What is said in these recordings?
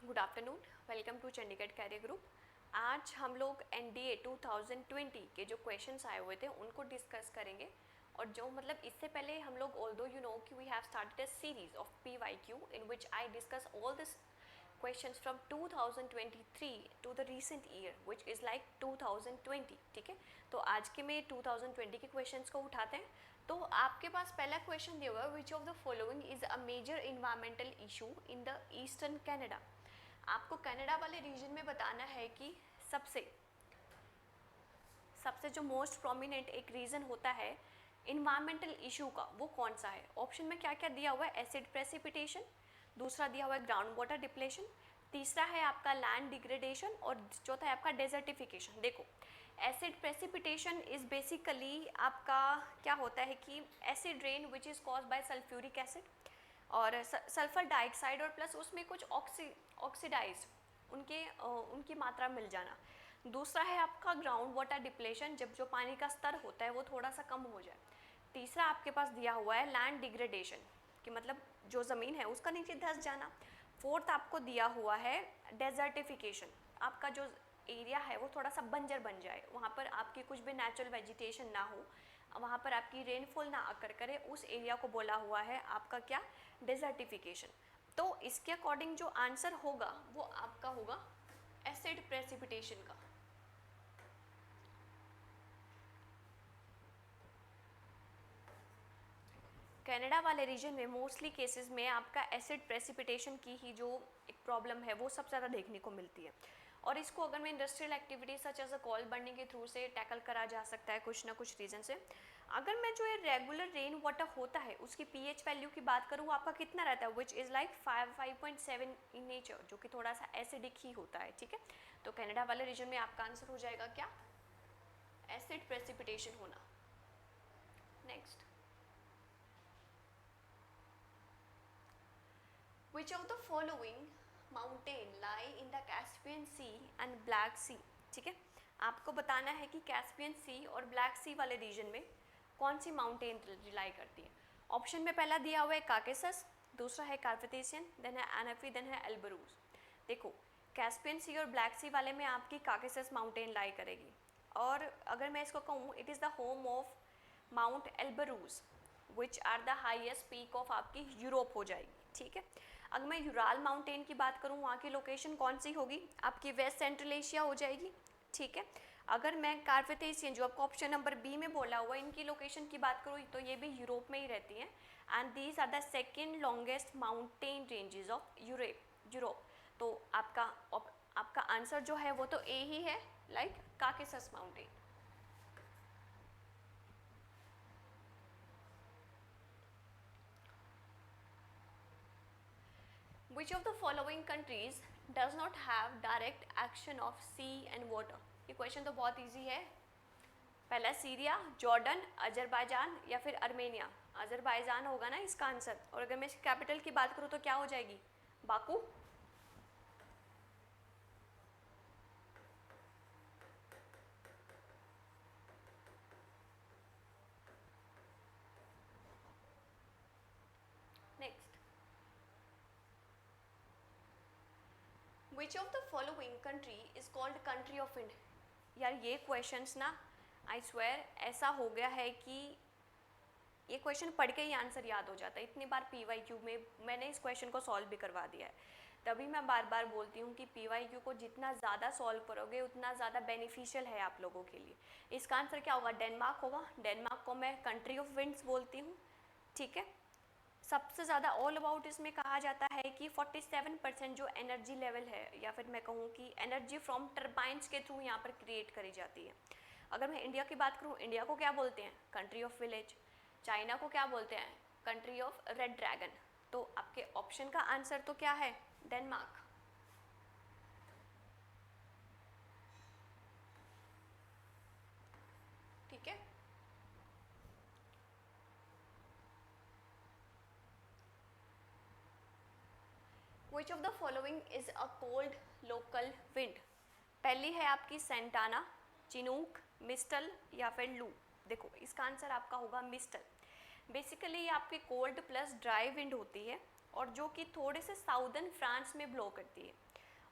Good afternoon, welcome to Chandigarh career group. आज हम लोग एनडीए 2020 के जो क्वेश्चंस आए हुए थे उनको डिस्कस करेंगे। और जो मतलब इससे पहले हम लोग ऑल्दो यू नो कि we have started a series of PYQ in which I discuss all this questions from 2023 to the recent year which is like 2020। ठीक है, तो आज के में 2020 के questions को उठाते हैं। तो आपके पास पहला क्वेश्चन दिया हुआ है, which of the following is a major environmental issue in the eastern Canada. आपको कनाडा वाले रीजन में बताना है कि सबसे जो मोस्ट प्रोमिनेंट एक रीज़न होता है इन्वायरमेंटल इशू का, वो कौन सा है। ऑप्शन में क्या क्या दिया हुआ है, एसिड प्रेसिपिटेशन, दूसरा दिया हुआ है ग्राउंड वाटर डिप्लेशन, तीसरा है आपका लैंड डिग्रेडेशन और चौथा है आपका डेजर्टिफिकेशन। देखो, एसिड प्रेसिपिटेशन इज बेसिकली आपका क्या होता है कि acid rain which is cause by sulphuric acid और सल्फर डाइऑक्साइड और प्लस उसमें कुछ ऑक्सीडाइज उनकी मात्रा मिल जाना। दूसरा है आपका ग्राउंड वाटर डिप्लेशन, जब जो पानी का स्तर होता है वो थोड़ा सा कम हो जाए। तीसरा आपके पास दिया हुआ है लैंड डिग्रेडेशन, कि मतलब जो ज़मीन है उसका नीचे धंस जाना। फोर्थ आपको दिया हुआ है डेजर्टिफिकेशन, आपका जो एरिया है वो थोड़ा सा बंजर बन जाए, वहाँ पर आपकी कुछ भी नेचुरल वेजिटेशन ना हो, वहाँ पर आपकी रेनफॉल ना अकर करे, उस एरिया को बोला हुआ है आपका क्या, डेजर्टिफिकेशन। तो इसके अकॉर्डिंग जो आंसर होगा वो आपका होगा एसिड प्रेसिपिटेशन का। कनाडा वाले रीजन में मोस्टली केसेस में आपका एसिड प्रेसिपिटेशन की ही जो एक प्रॉब्लम है वो सबसे ज़्यादा देखने को मिलती है। और इसको अगर मैं industrial activity such as a coal burning के थ्रू से टैकल करा जा सकता है कुछ ना कुछ रीज़न से। अगर मैं जो ये रेगुलर रेन वाटर होता है उसकी pH वैल्यू की बात करूँ, आपका कितना रहता है, which is like 5.7 in nature, जो कि थोड़ा सा एसिडिक ही होता है। ठीक है, तो कनाडा वाले रीजन में आपका आंसर हो जाएगा क्या, एसिड प्रेसिपिटेशन होना। Next, Which of the following mountain lie in the Caspian Sea and Black Sea? ठीक है, आपको बताना है कि कैस्पियन सी और ब्लैक सी वाले रीजन में कौन सी माउंटेन लाई करती है। ऑप्शन में पहला दिया हुआ है काकेसस, दूसरा है कार्पेथेशियन, देन है एनाफी, देन है एल्बरूज। देखो, कैस्पियन सी और ब्लैक सी वाले में आपकी काकेसस माउंटेन लाई करेगी, और अगर मैं इसको कहूँ it is the home of mount Elbrus which are the highest peak of आपकी यूरोप हो जाएगी। ठीक है, अगर मैं यूराल माउंटेन की बात करूँ, वहाँ की लोकेशन कौन सी होगी, आपकी वेस्ट सेंट्रल एशिया हो जाएगी। ठीक है, अगर मैं कार्पेथेशियन जो आपको ऑप्शन नंबर बी में बोला हुआ है इनकी लोकेशन की बात करूँ तो ये भी यूरोप में ही रहती हैं, and these are the second longest mountain ranges of Europe. तो आपका आंसर जो है वो तो ए ही है, like Caucasus mountain. Which of the following countries does not have direct action of sea and water? ये क्वेश्चन तो बहुत इजी है। पहला सीरिया, जॉर्डन, अजरबैजान या फिर अर्मेनिया। अजरबैजान होगा ना इसका आंसर। और अगर मैं इसकी कैपिटल की बात करूँ तो क्या हो जाएगी, Baku. Next, Which of the following country is called country of India? यार ये क्वेश्चंस ना आई स्वेयर ऐसा हो गया है कि ये क्वेश्चन पढ़ के ही आंसर याद हो जाता है। इतनी बार PYQ में मैंने इस क्वेश्चन को सॉल्व भी करवा दिया है, तभी मैं बार बार बोलती हूँ कि PYQ को जितना ज़्यादा सॉल्व करोगे उतना ज़्यादा बेनिफिशियल है आप लोगों के लिए। इसका आंसर क्या होगा, डेनमार्क होगा। डेनमार्क को मैं कंट्री ऑफ विंड्स बोलती हूँ। ठीक है, सबसे ज़्यादा ऑल अबाउट इसमें कहा जाता है कि 47% जो एनर्जी लेवल है, या फिर मैं कहूँ कि एनर्जी फ्रॉम टर्बाइंस के थ्रू यहाँ पर क्रिएट करी जाती है। अगर मैं इंडिया की बात करूँ, इंडिया को क्या बोलते हैं, कंट्री ऑफ विलेज। चाइना को क्या बोलते हैं, कंट्री ऑफ रेड ड्रैगन। तो आपके ऑप्शन का आंसर तो क्या है, डेनमार्क। ठीक है, Which of the following is a cold local wind? पहली है आपकी सेंटाना, चिनूक, मिस्टल या फिर लू। देखो, इसका आंसर आपका होगा मिस्टल। बेसिकली ये आपकी कोल्ड प्लस ड्राई विंड होती है और जो कि थोड़े से साउदर्न फ्रांस में ब्लो करती है।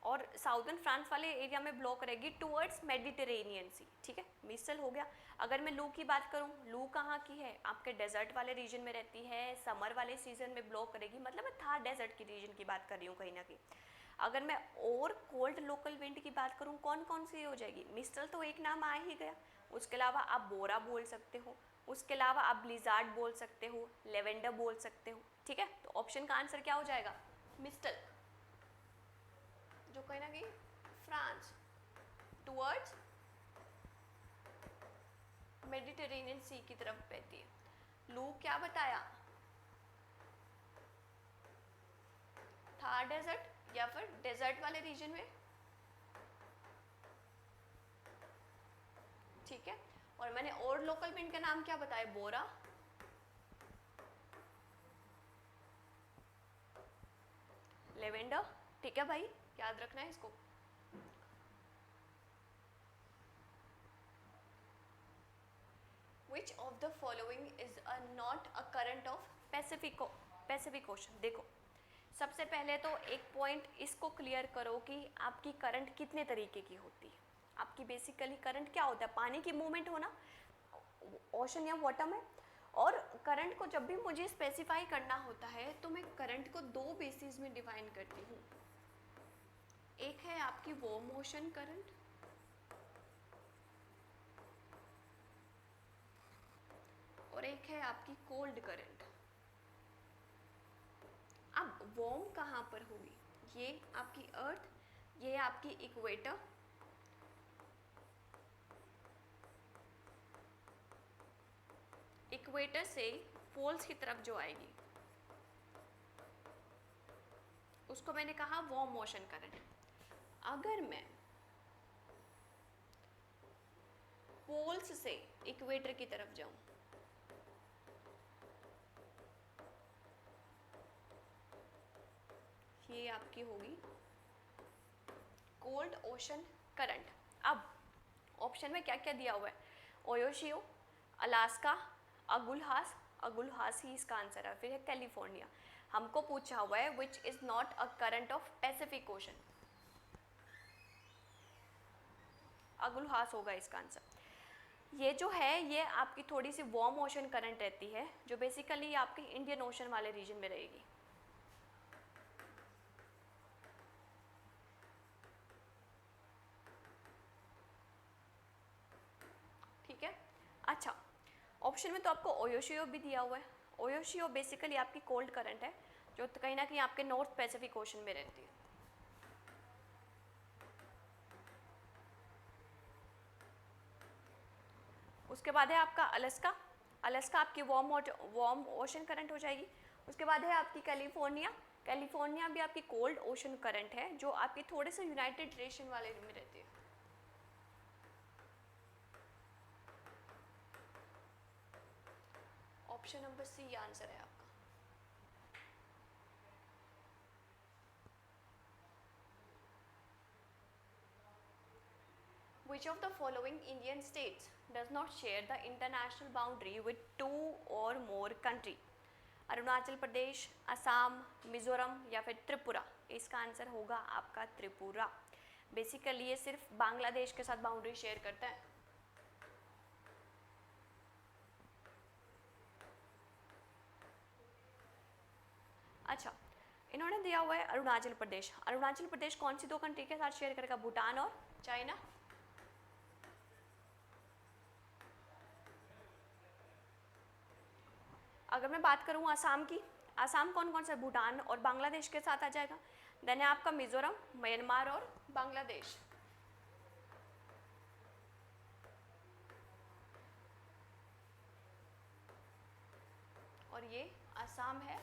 और साउदर्न फ्रांस वाले एरिया में ब्लो करेगी टुवर्ड्स मेडिटेरेनियन सी, ठीक है, मिस्टल हो गया। अगर मैं लू की बात करूँ, लू कहाँ की है, आपके डेजर्ट वाले रीजन में रहती है, समर वाले सीजन में ब्लो करेगी, मतलब मैं थार डेजर्ट की रीजन की बात कर रही हूँ कहीं ना कहीं। अगर मैं और कोल्ड लोकल विंड की बात करूँ, कौन कौन सी हो जाएगी, मिस्टल तो एक नाम आ ही गया, उसके अलावा आप बोरा बोल सकते हो, उसके अलावा आप ब्लिजार्ड बोल सकते हो, लेवेंडर बोल सकते हो, ठीक है। तो ऑप्शन का आंसर क्या हो जाएगा, मिस्टल, जो कहीं ना कहीं फ्रांस टुवर्ड्स मेडिटेरेनियन सी की तरफ बहती है। लू क्या बताया, थार डेजर्ट या फिर डेजर्ट वाले रीजन में, ठीक है। और मैंने और लोकल विंड का नाम क्या बताया, बोरा, लेवेंडर, ठीक है भाई, याद रखना है इसको। Which of the following is a not a current of Pacific Ocean? देखो, सबसे पहले तो एक पॉइंट इसको क्लियर करो कि आपकी करंट कितने तरीके की होती है। आपकी बेसिकली करंट क्या होता है, पानी की मूवमेंट होना ओशन या वाटर में। और करंट को जब भी मुझे स्पेसिफाई करना होता है तो मैं करंट को दो बेसिस में डिफाइन करती हूँ। एक है आपकी वार्म ओशन करंट, और एक है आपकी कोल्ड करंट। अब वार्म कहाँ पर होगी, ये आपकी अर्थ, ये आपकी इक्वेटर, इक्वेटर से पोल्स की तरफ जो आएगी उसको मैंने कहा वार्म ओशन करंट। अगर मैं पोल्स से इक्वेटर की तरफ जाऊं, ये आपकी होगी कोल्ड ओशन करंट। अब ऑप्शन में क्या क्या दिया हुआ है, ओयोशियो, अलास्का, अगुलहास ही इसका आंसर है, फिर है कैलिफोर्निया। हमको पूछा हुआ है which is not a current of Pacific ocean, Agulhas होगा इसका आंसर। ये जो है ये आपकी थोड़ी सी वार्म ओशन करंट रहती है, जो बेसिकली आपके इंडियन ओशन वाले रीजन में रहेगी। ठीक है, अच्छा, ऑप्शन में तो आपको ओयोशियो भी दिया हुआ है। ओयोशियो बेसिकली आपकी कोल्ड करंट है, जो कहीं ना कहीं आपके नॉर्थ पैसिफिक ओशन में रहती है। उसके बाद है आपका अलास्का, अलास्का आपकी वार्म ओशन करंट हो जाएगी। उसके बाद है आपकी कैलिफोर्निया, कैलिफोर्निया भी आपकी कोल्ड ओशन करंट है, जो आपकी थोड़े से यूनाइटेड नेशन वाले में रहती है। ऑप्शन नंबर सी आंसर है आपका। Which of the following Indian states does not share the international boundary with two or more country? Arunachal Pradesh, Assam, Mizoram या फिर त्रिपुरा। इसका आंसर होगा आपका त्रिपुरा। बेसिकली ये सिर्फ बांग्लादेश के साथ बाउंड्री शेयर करता है। अच्छा, इन्होंने दिया हुआ है अरुणाचल प्रदेश। अरुणाचल प्रदेश कौन सी दो कंट्री के साथ शेयर करेगा, भूटान और चाइना। अगर मैं बात करूँ आसाम की, आसाम कौन कौन सा, भूटान और बांग्लादेश के साथ आ जाएगा। देन है आपका मिजोरम, म्यांमार और बांग्लादेश। और ये आसाम है,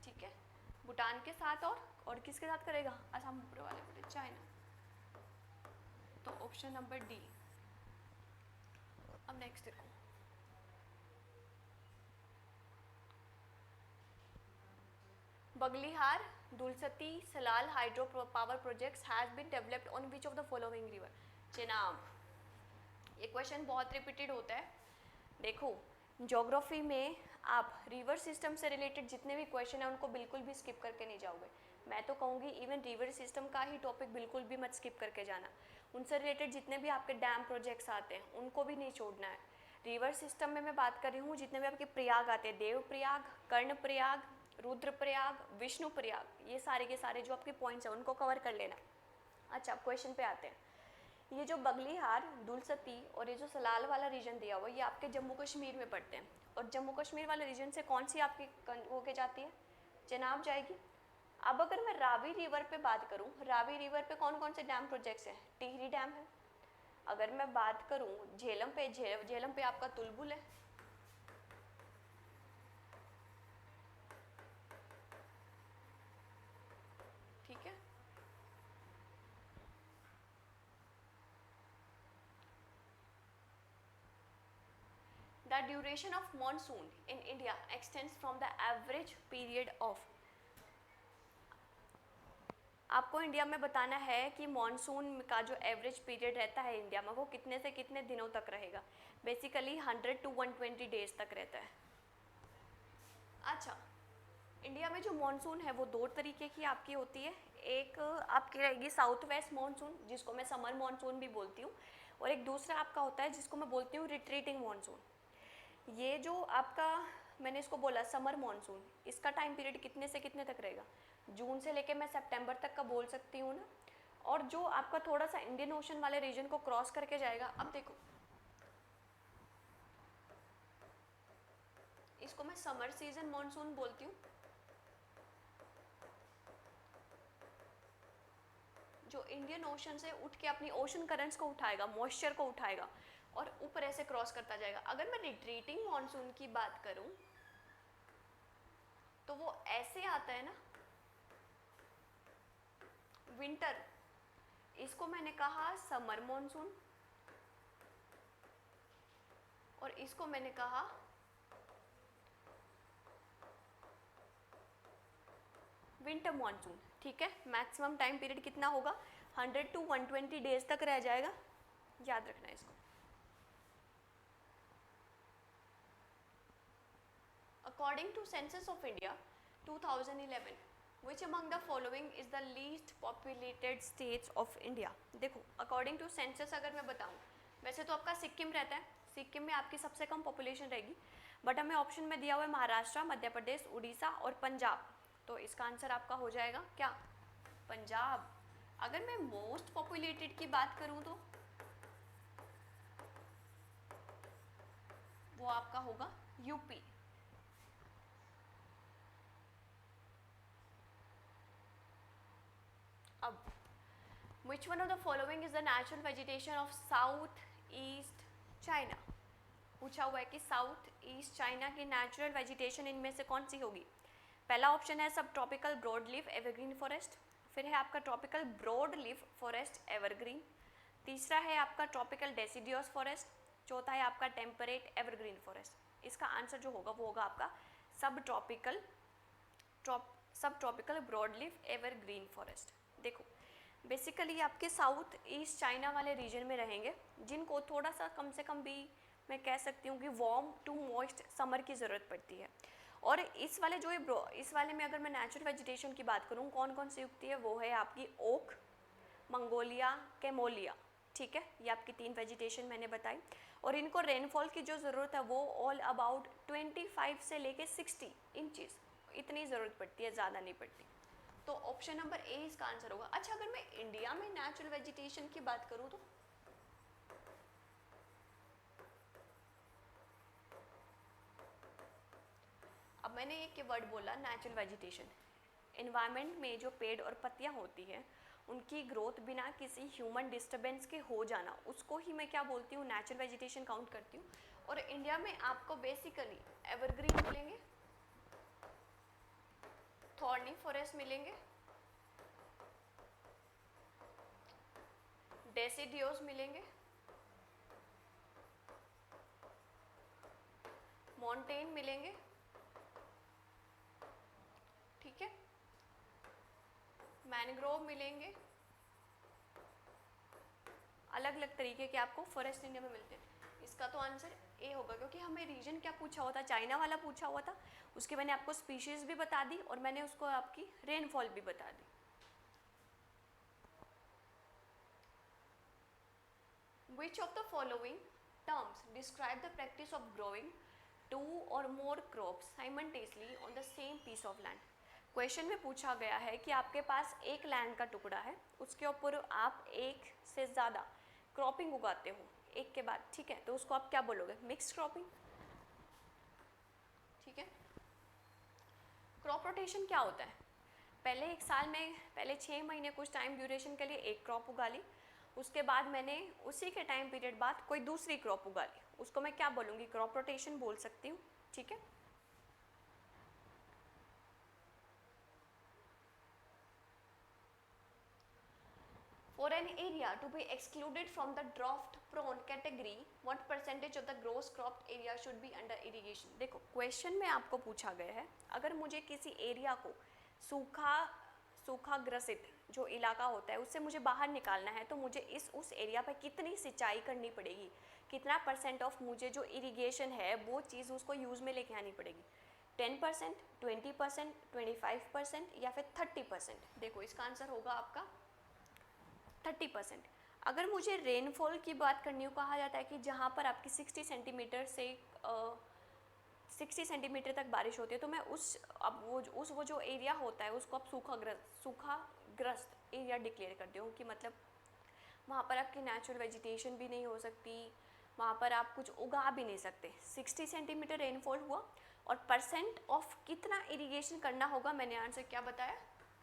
ठीक है, भूटान के साथ और किसके साथ करेगा, आसाम ऊपर वाले पे, चाइना। तो ऑप्शन नंबर डी। अब नेक्स्ट देखो, Baglihar, Dulhasti, Salal hydro power projects has been developed on which of the following river, Chenab. ये क्वेश्चन बहुत रिपीटेड होता है। देखो, ज्योग्राफी में आप रिवर सिस्टम से रिलेटेड जितने भी क्वेश्चन हैं उनको बिल्कुल भी स्किप करके नहीं जाओगे। मैं तो कहूँगी इवन रिवर सिस्टम का ही टॉपिक बिल्कुल भी मत स्किप करके जाना। उनसे रिलेटेड जितने भी आपके डैम प्रोजेक्ट्स आते हैं उनको भी नहीं छोड़ना है। रिवर सिस्टम में मैं बात कर रही हूँ जितने भी आपके प्रयाग आते हैं, देव प्रयाग, कर्ण प्रयाग, रुद्र प्रयाग, विष्णु प्रयाग, ये सारे के सारे जो आपके पॉइंट्स हैं उनको कवर कर लेना। अच्छा, अब क्वेश्चन पे आते हैं। ये जो बगलीहार, दुलसती और ये जो सलाल वाला रीजन दिया हुआ, ये आपके जम्मू कश्मीर में पड़ते हैं। और जम्मू कश्मीर वाले रीजन से कौन सी आपकी होके जाती है, चेनाब जाएगी। अब अगर मैं रावी रिवर पे बात करूं, रावी रिवर पे कौन कौन से डैम प्रोजेक्ट्स हैं, टिहरी डैम है। अगर मैं बात करूं झेलम पे, झेलम पे आपका तुलबुल है। ठीक है, the duration of monsoon in India extends from the average period of, आपको इंडिया में बताना है कि मॉनसून का जो एवरेज पीरियड रहता है इंडिया में वो कितने से कितने दिनों तक रहेगा। बेसिकली 100 to 120 डेज तक रहता है। अच्छा, इंडिया में जो मॉनसून है वो दो तरीके की आपकी होती है। एक आपकी रहेगी साउथ वेस्ट मॉनसून, जिसको मैं समर मॉनसून भी बोलती हूँ, और एक दूसरा आपका होता है जिसको मैं बोलती हूँ रिट्रीटिंग मॉनसून। ये जो आपका मैंने इसको बोला समर मॉनसून, इसका टाइम पीरियड कितने से कितने तक रहेगा, जून से लेके मैं सितंबर तक का बोल सकती हूँ ना। और जो आपका थोड़ा सा इंडियन ओशन वाले रीजन को क्रॉस करके जाएगा, अब देखो इसको मैं समर सीजन मॉनसून बोलती हूँ। जो इंडियन ओशन से उठ के अपनी ओशन करंट्स को उठाएगा, मॉइस्चर को उठाएगा और ऊपर ऐसे क्रॉस करता जाएगा। अगर मैं रिट्रीटिंग मॉनसून की बात करूं तो वो ऐसे आता है ना, विंटर, इसको मैंने कहा समर मॉनसून और इसको मैंने कहा विंटर मॉनसून। ठीक है, मैक्सिमम टाइम पीरियड कितना होगा, 100 to 120 डेज तक रह जाएगा, याद रखना इसको। According to census of India 2011, which among the following is the least populated states of India। देखो, अकॉर्डिंग टू सेंसस अगर मैं बताऊं, वैसे तो आपका सिक्किम रहता है, सिक्किम में आपकी सबसे कम पॉपुलेशन रहेगी, बट हमें ऑप्शन में दिया हुआ है महाराष्ट्र, मध्य प्रदेश, उड़ीसा और पंजाब। तो इसका आंसर आपका हो जाएगा क्या, पंजाब। अगर मैं मोस्ट पॉपुलेटेड की बात करूं तो वो आपका होगा यूपी। अब which one of the following is the natural vegetation of South East China, पूछा हुआ है कि साउथ ईस्ट चाइना की नेचुरल वेजिटेशन इनमें से कौन सी होगी। पहला ऑप्शन है subtropical broadleaf evergreen forest, फिर है आपका tropical broadleaf forest evergreen, तीसरा है आपका ट्रॉपिकल डेसिडियोस फॉरेस्ट, चौथा है आपका टेम्परेट एवरग्रीन फॉरेस्ट। इसका आंसर जो होगा वो होगा आपका subtropical broadleaf evergreen forest. देखो, बेसिकली आपके साउथ ईस्ट चाइना वाले रीजन में रहेंगे जिनको थोड़ा सा कम से कम भी मैं कह सकती हूँ कि वार्म टू मॉइस्ट समर की ज़रूरत पड़ती है। और इस वाले जो इस वाले में अगर मैं नेचुरल वेजिटेशन की बात करूँ कौन कौन सी उगती है, वो है आपकी ओक, मंगोलिया, कैमोलिया। ठीक है, ये आपकी 3 वेजिटेशन मैंने बताई। और इनको रेनफॉल की जो ज़रूरत है वो ऑल अबाउट 25 से लेके 60 इंचेस, इतनी ज़रूरत पड़ती है, ज़्यादा नहीं पड़ती। तो ऑप्शन नंबर ए इसका आंसर होगा। अच्छा, अगर मैं इंडिया में नेचुरल वेजिटेशन की बात करूँ तो अब मैंने एक वर्ड बोला नेचुरल वेजिटेशन, एनवायरनमेंट में जो पेड़ और पत्तियाँ होती हैं उनकी ग्रोथ बिना किसी ह्यूमन डिस्टर्बेंस के हो जाना, उसको ही मैं क्या बोलती हूँ, नेचुरल वेजिटेशन काउंट करती हूँ। और इंडिया में आपको बेसिकली एवरग्रीन मिलेंगे, थॉर्नी फॉरेस्ट मिलेंगे, डेसिडियोस मिलेंगे, मॉन्टेन मिलेंगे। ठीक है, मैनग्रोव मिलेंगे, अलग अलग तरीके के आपको फॉरेस्ट इंडिया में मिलते हैं। इसका तो आंसर ए होगा, क्योंकि हमें रीजन क्या पूछा हुआ था, चाइना वाला पूछा हुआ था, उसके मैंने आपको स्पीशीज़ भी बता दी और मैंने उसको आपकी रेनफॉल भी बता दी। Which of the following terms describe the practice of growing two or more crops simultaneously on the same piece of land? Question में पूछा गया है कि आपके पास एक लैंड का टुकड़ा है, उसके ऊपर आप एक से ज़्यादा क्रॉपिंग उगाते हो एक के बाद, ठीक है, तो उसको आप क्या बोलोगे? मिक्स क्रॉपिंग, ठीक है। क्रॉप रोटेशन क्या होता है? पहले एक साल में पहले 6 महीने कुछ टाइम ड्यूरेशन के लिए एक क्रॉप उगा ली, उसके बाद मैंने उसी के टाइम पीरियड बाद कोई दूसरी क्रॉप उगा ली, उसको मैं क्या बोलूँगी? क्रॉप रोटेशन बोल सकती हूँ, ठीक है। For an area to be excluded from the drought prone category, what percentage of the gross cropped area should be under irrigation? देखो क्वेश्चन में आपको पूछा गया है, अगर मुझे किसी एरिया को सूखा ग्रसित जो इलाका होता है उससे मुझे बाहर निकालना है, तो मुझे उस एरिया पर कितनी सिंचाई करनी पड़ेगी, कितना % ऑफ मुझे जो इरिगेशन है वो चीज़ उसको यूज़ में लेके आनी पड़ेगी? 10%, 20%, 25% या फिर 30%? देखो इसका आंसर होगा आपका 30%। अगर मुझे रेनफॉल की बात करनी हो, कहा जाता है कि जहाँ पर आपकी 60 सेंटीमीटर से 60 सेंटीमीटर तक बारिश होती है, तो मैं वो जो एरिया होता है उसको आप सूखाग्रस्त एरिया डिक्लेयर करते हो, कि मतलब वहाँ पर आपकी नेचुरल वेजिटेशन भी नहीं हो सकती, वहाँ पर आप कुछ उगा भी नहीं सकते। 60 सेंटीमीटर रेनफॉल हुआ और % ऑफ कितना इरिगेशन करना होगा, मैंने आंसर क्या बताया?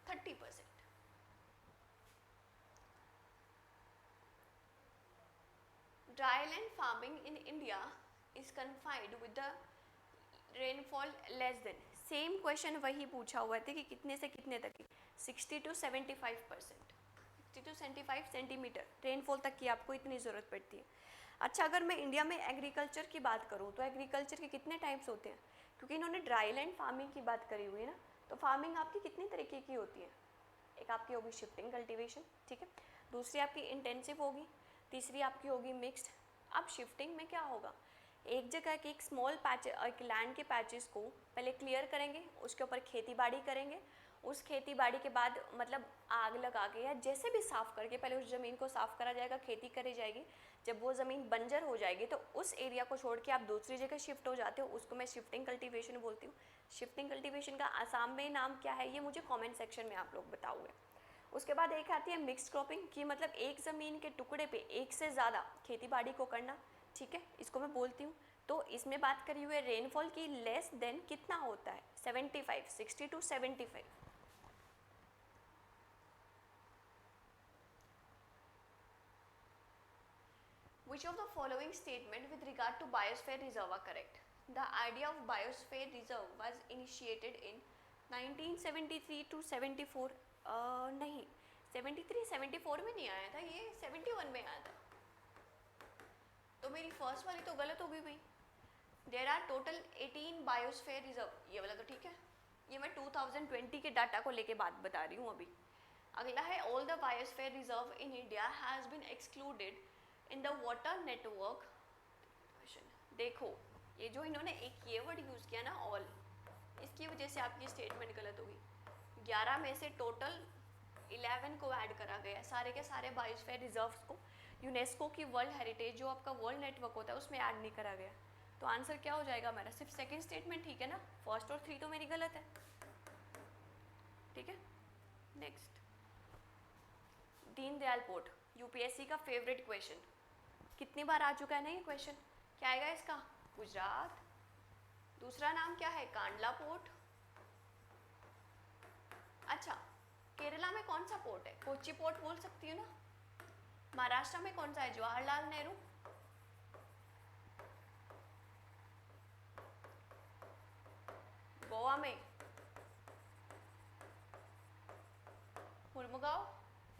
30%। Dryland farming in India is confined with the rainfall less than, same question वही पूछा हुआ था कि कितने से कितने तक की, 60 to 75%, 60 to 75 सेंटीमीटर रेनफॉल तक की आपको इतनी ज़रूरत पड़ती है। अच्छा, अगर मैं इंडिया में एग्रीकल्चर की बात करूँ तो एग्रीकल्चर के कितने टाइप्स होते हैं? क्योंकि इन्होंने ड्राईलैंड फार्मिंग की बात करी हुई है ना, तो फार्मिंग आपकी कितनी तरीके की होती है? एक आपकी होगी शिफ्टिंग कल्टीवेशन, ठीक है, दूसरी आपकी इंटेंसिव होगी, तीसरी आपकी होगी मिक्स्ड। अब शिफ्टिंग में क्या होगा? एक जगह के एक स्मॉल पैच, एक लैंड के पैचेस को पहले क्लियर करेंगे, उसके ऊपर खेती बाड़ी करेंगे, उस खेती बाड़ी के बाद मतलब आग लगा के या जैसे भी साफ़ करके पहले उस ज़मीन को साफ़ करा जाएगा, खेती करी जाएगी। जब वो ज़मीन बंजर हो जाएगी तो उस एरिया को छोड़ के आप दूसरी जगह शिफ्ट हो जाते हो, उसको मैं शिफ्टिंग कल्टीवेशन बोलती हूँ। शिफ्टिंग कल्टीवेशन का आसाम में नाम क्या है, ये मुझे कमेंट सेक्शन में आप लोग बताओगे। उसके बाद एक आती है मिक्स क्रॉपिंग, की मतलब एक ज़मीन के टुकड़े पे एक से ज़्यादा खेती बाड़ी को करना, ठीक है, इसको मैं बोलती हूँ। तो इसमें बात करी हुई है रेनफॉल की, लेस देन कितना होता है? 75, 60 to 75। Which of the following statement with regard to biosphere reserve are correct? The idea of biosphere reserve was initiated in 1973 to 74। नहीं, 73 74 में नहीं आया था, ये 71 में आया था, तो मेरी फर्स्ट वाली तो गलत हो गई भाई। There are total 18 biosphere reserve, ये वाला तो ठीक है, ये मैं 2020 के डाटा को लेके बात बता रही हूँ अभी। अगला है all the biosphere reserve in India has been excluded in the water network. देखो ये जो इन्होंने एक ये वर्ड यूज़ किया ना ऑल, इसकी वजह से आपकी स्टेटमेंट गलत होगी। 11 में से टोटल 11 को ऐड करा गया है, सारे के सारे बायोस्फीयर रिजर्व्स को यूनेस्को की वर्ल्ड हेरिटेज जो आपका वर्ल्ड नेटवर्क होता है उसमें ऐड नहीं करा गया। तो आंसर क्या हो जाएगा मेरा? सिर्फ सेकंड स्टेटमेंट ठीक है ना, फर्स्ट और 3 तो मेरी गलत है, ठीक है। नेक्स्ट, दीनदयाल पोर्ट, यूपीएससी का फेवरेट क्वेश्चन, कितनी बार आ चुका है ना ये क्वेश्चन। क्या आएगा इसका? गुजरात। दूसरा नाम क्या है? कांडला पोर्ट। अच्छा, केरला में कौन सा पोर्ट है? कोच्चि पोर्ट बोल सकती हूँ ना। महाराष्ट्र में कौन सा है? जवाहरलाल नेहरू। गोवा में मुर्मुगांव,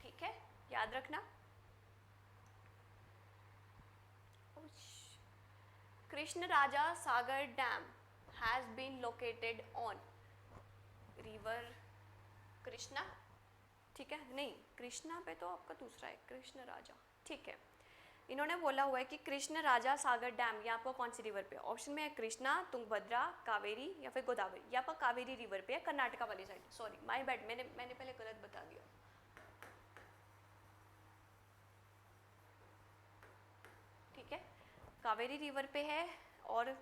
ठीक है, याद रखना। Krishna Raja Sagar dam has been located on river Krishna, ठीक है, नहीं कृष्णा पे तो आपका दूसरा है, कृष्ण राजा, ठीक है। इन्होंने बोला हुआ है कि कृष्ण राजा सागर डैम ये आपका कौन सी रिवर पे है? ऑप्शन में है कृष्णा, तुंगभद्रा, कावेरी या फिर गोदावरी। ये आपका कावेरी रिवर पे है, कर्नाटका वाली साइड। सॉरी माय बैड, मैंने पहले गलत बता दिया। ठीक है, कावेरी रिवर पे है और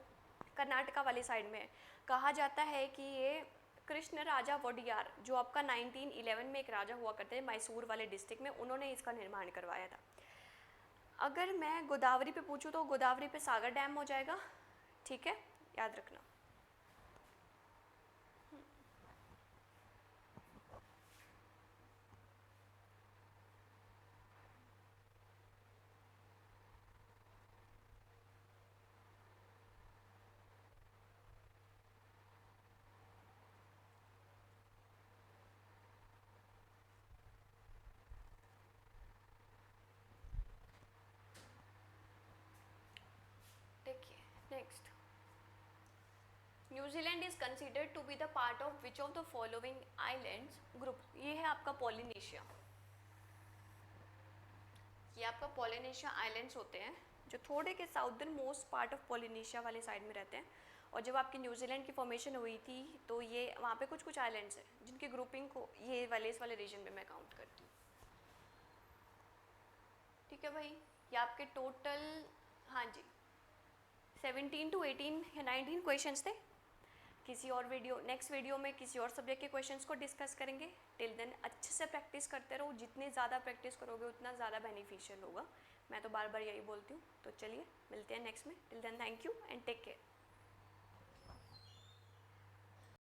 कर्नाटका वाली साइड में है। कहा जाता है कि ये कृष्ण राजा वोडियार जो आपका 1911 में एक राजा हुआ करते हैं मैसूर वाले डिस्ट्रिक्ट में, उन्होंने इसका निर्माण करवाया था। अगर मैं गोदावरी पे पूछूं तो गोदावरी पे सागर डैम हो जाएगा। ठीक है, याद रखना। देखिए next, New Zealand is considered to be the part of which of the following islands group. ये है आपका पॉलिनेशिया। ये आपका पॉलिनेशिया आइलैंड्स होते हैं जो थोड़े के southern most part of Polynesia वाले साइड में रहते हैं। और जब आपकी न्यूजीलैंड की फॉर्मेशन हुई थी तो ये वहाँ पे कुछ कुछ आइलैंड्स हैं जिनकी ग्रुपिंग को ये वाले इस वाले रीजन में मैं काउंट करती हूँ। ठीक है भाई, ये आपके टोटल, हाँ जी, 17 to 18 या 19 क्वेश्चंस थे। किसी और वीडियो, नेक्स्ट वीडियो में किसी और सब्जेक्ट के क्वेश्चंस को डिस्कस करेंगे। टिल देन अच्छे से प्रैक्टिस करते रहो, जितनी ज़्यादा प्रैक्टिस करोगे उतना ज़्यादा बेनिफिशियल होगा। मैं तो बार बार यही बोलती हूँ। तो चलिए मिलते हैं नेक्स्ट में। Till then thank you and take care.